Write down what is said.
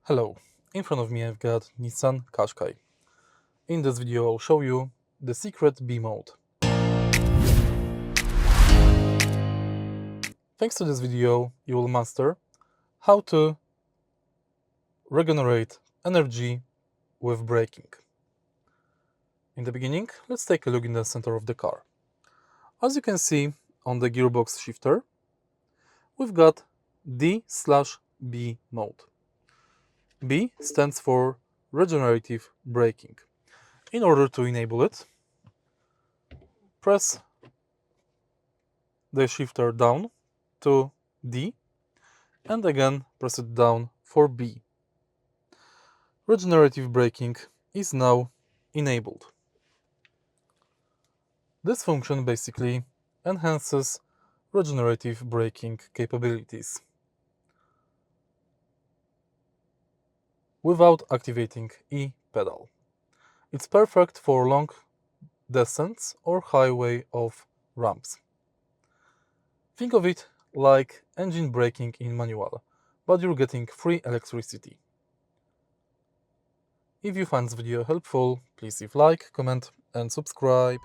Hello, in front of me I've got Nissan Qashqai. In this video I'll show you the secret B mode. Thanks to this video you will master how to regenerate energy with braking. In the beginning, let's take a look in the center of the car. As you can see on the gearbox shifter, we've got D/B mode. B stands for regenerative braking. In order to enable it, press the shifter down to D and again press it down for B. Regenerative braking is now enabled. This function basically enhances regenerative braking capabilities without activating E-pedal. It's perfect for long descents or highway off ramps. Think of it like engine braking in manual, but you're getting free electricity. If you find this video helpful, please leave like, comment and subscribe.